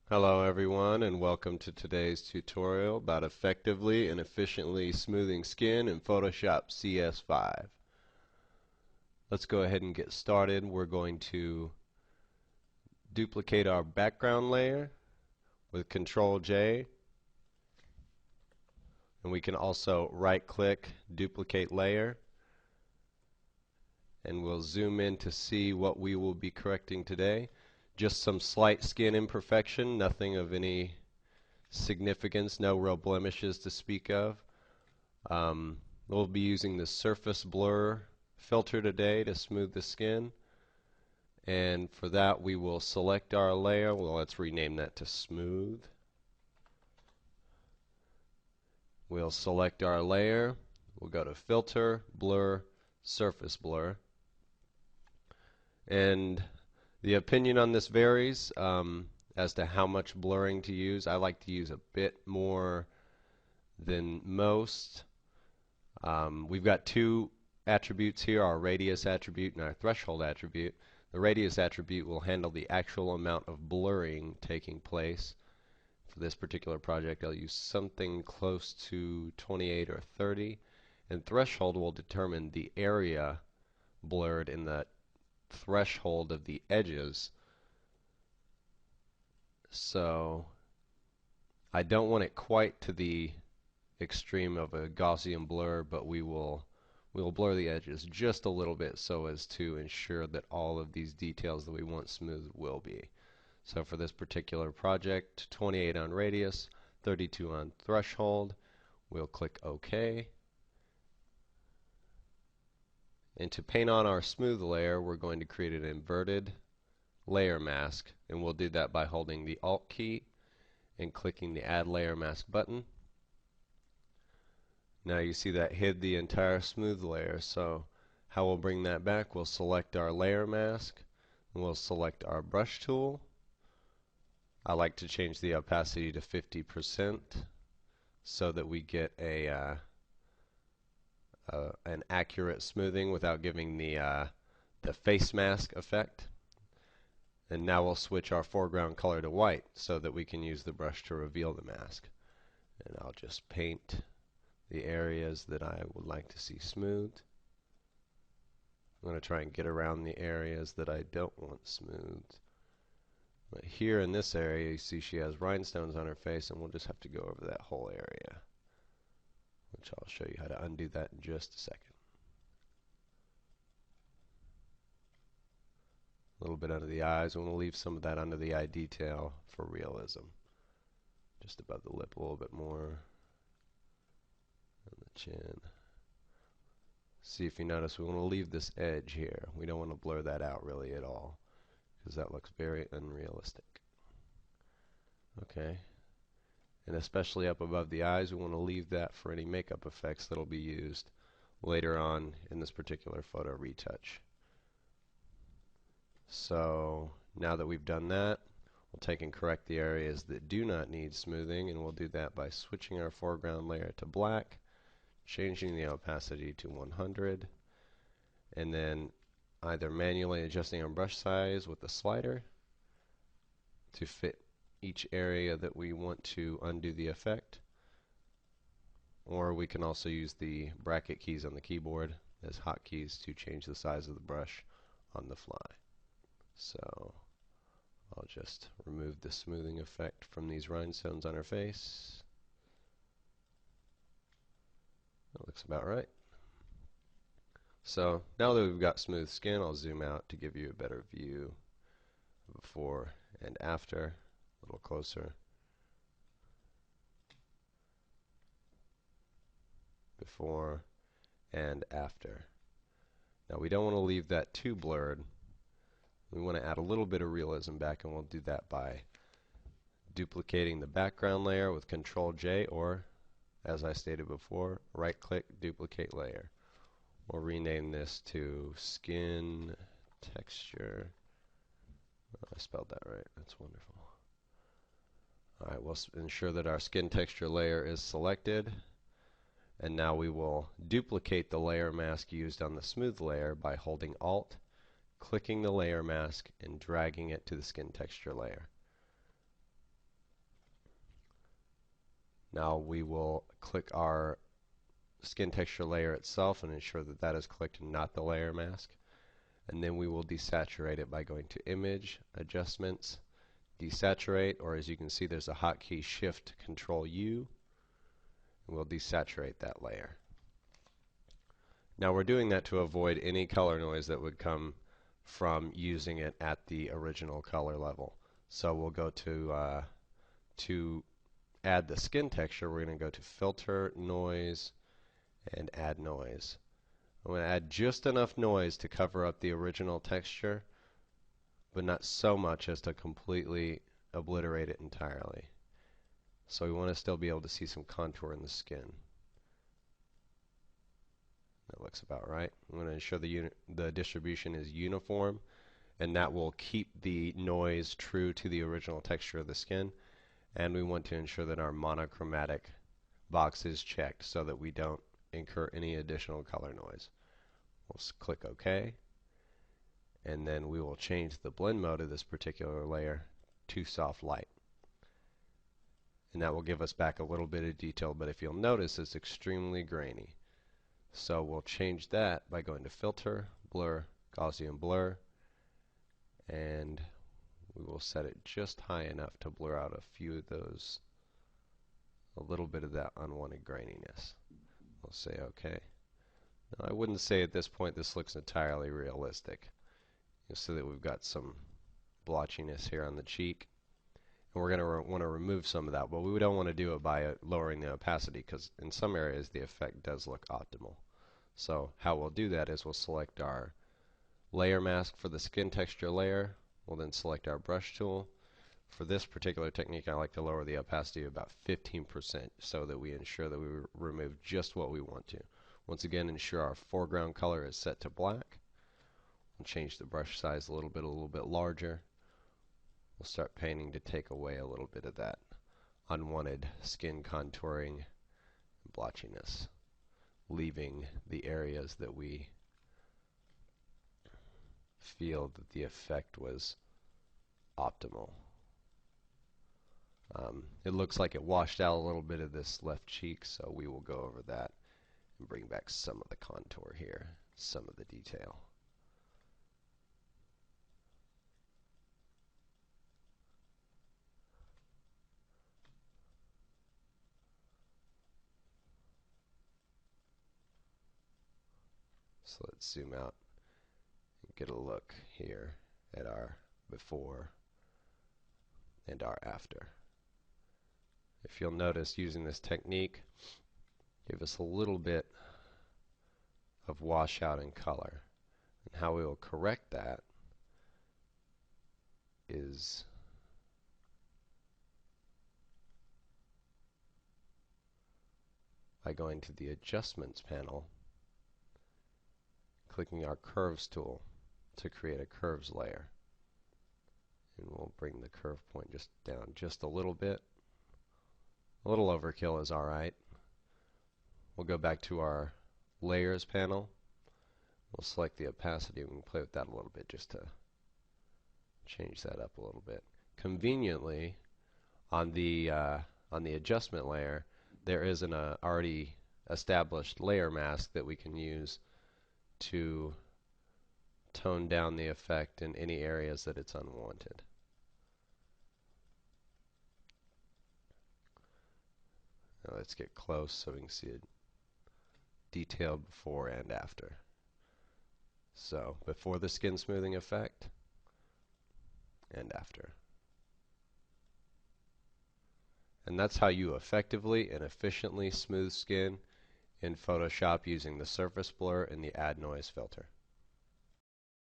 Hello everyone and welcome to today's tutorial about effectively and efficiently smoothing skin in Photoshop CS5. Let's go ahead and get started. We're going to duplicate our background layer with Control J, and we can also right click duplicate layer, and we'll zoom in to see what we will be correcting today. Just some slight skin imperfection, nothing of any significance, no real blemishes to speak of. We'll be using the surface blur filter today to smooth the skin, and for that we will select our layer. Well, let's rename that to smooth. We'll select our layer, we'll go to filter, blur, surface blur, and the opinion on this varies as to how much blurring to use. I like to use a bit more than most. We've got two attributes here, our radius attribute and our threshold attribute. The radius attribute will handle the actual amount of blurring taking place. For this particular project, I'll use something close to 28 or 30. And threshold will determine the area blurred in the threshold of the edges. So I don't want it quite to the extreme of a Gaussian blur, but we will blur the edges just a little bit so as to ensure that all of these details that we want smooth will be. So for this particular project, 28 on radius, 32 on threshold. We'll click OK. And to paint on our smooth layer, we're going to create an inverted layer mask, and we'll do that by holding the Alt key and clicking the Add Layer Mask button. Now you see that hid the entire smooth layer, so how we'll bring that back, we'll select our layer mask, and we'll select our brush tool. I like to change the opacity to 50% so that we get an accurate smoothing without giving the face mask effect. And now we'll switch our foreground color to white so that we can use the brush to reveal the mask. And I'll just paint the areas that I would like to see smoothed. I'm going to try and get around the areas that I don't want smoothed. But here in this area, you see she has rhinestones on her face, and we'll just have to go over that whole area, which I'll show you how to undo that in just a second. A little bit under the eyes, and we'll leave some of that under the eye detail for realism. Just above the lip a little bit more. The chin. See if you notice we want to leave this edge here. We don't want to blur that out really at all because that looks very unrealistic. Okay. And especially up above the eyes, we want to leave that for any makeup effects that will be used later on in this particular photo retouch. So now that we've done that, we'll take and correct the areas that do not need smoothing, and we'll do that by switching our foreground layer to black, changing the opacity to 100, and then either manually adjusting our brush size with the slider to fit each area that we want to undo the effect, or we can also use the bracket keys on the keyboard as hotkeys to change the size of the brush on the fly. So I'll just remove the smoothing effect from these rhinestones on her face. That looks about right. So now that we've got smooth skin, I'll zoom out to give you a better view before and after, a little closer. Before and after. Now we don't want to leave that too blurred. We want to add a little bit of realism back, and we'll do that by duplicating the background layer with Control J, or as I stated before, right click duplicate layer. We'll rename this to skin texture. Oh, I spelled that right. That's wonderful. Alright, we'll ensure that our skin texture layer is selected. And now we will duplicate the layer mask used on the smooth layer by holding Alt, clicking the layer mask, and dragging it to the skin texture layer. Now we will click our skin texture layer itself and ensure that that is clicked and not the layer mask. And then we will desaturate it by going to Image, Adjustments, Desaturate, or as you can see there's a hotkey Shift Control U, and we'll desaturate that layer. Now we're doing that to avoid any color noise that would come from using it at the original color level. So we'll go to add the skin texture, we're going to go to Filter, Noise, and Add Noise. I'm going to add just enough noise to cover up the original texture, but not so much as to completely obliterate it entirely. So we want to still be able to see some contour in the skin. That looks about right. I'm going to ensure the distribution is uniform, and that will keep the noise true to the original texture of the skin. And we want to ensure that our monochromatic box is checked so that we don't incur any additional color noise. We'll click OK, and then we will change the blend mode of this particular layer to soft light. And that will give us back a little bit of detail, but if you'll notice, it's extremely grainy. So we'll change that by going to Filter, Blur, Gaussian Blur, and we will set it just high enough to blur out a few of those, a little bit of that unwanted graininess. We'll say OK. Now I wouldn't say at this point this looks entirely realistic. You'll see that we've got some blotchiness here on the cheek, and we're going to want to remove some of that, but we don't want to do it by lowering the opacity, because in some areas the effect does look optimal. So how we'll do that is we'll select our layer mask for the skin texture layer. We'll then select our brush tool. For this particular technique, I like to lower the opacity about 15% so that we ensure that we remove just what we want to. Once again, ensure our foreground color is set to black. We'll change the brush size a little bit larger. We'll start painting to take away a little bit of that unwanted skin contouring and blotchiness, leaving the areas that we feel that the effect was optimal. It looks like it washed out a little bit of this left cheek, so we will go over that and bring back some of the contour here, some of the detail. So let's zoom out and get a look here at our before and our after. If you'll notice, using this technique, give us a little bit of washout in color. And how we will correct that is by going to the Adjustments panel, clicking our Curves tool to create a Curves layer. And we'll bring the curve point just down just a little bit. A little overkill is alright. We'll go back to our Layers panel. We'll select the opacity and we can play with that a little bit just to change that up a little bit. Conveniently, on the adjustment layer, there is an already established layer mask that we can use to tone down the effect in any areas that it's unwanted. Now let's get close so we can see it detailed before and after. So before the skin smoothing effect and after. And that's how you effectively and efficiently smooth skin in Photoshop using the surface blur and the add noise filter.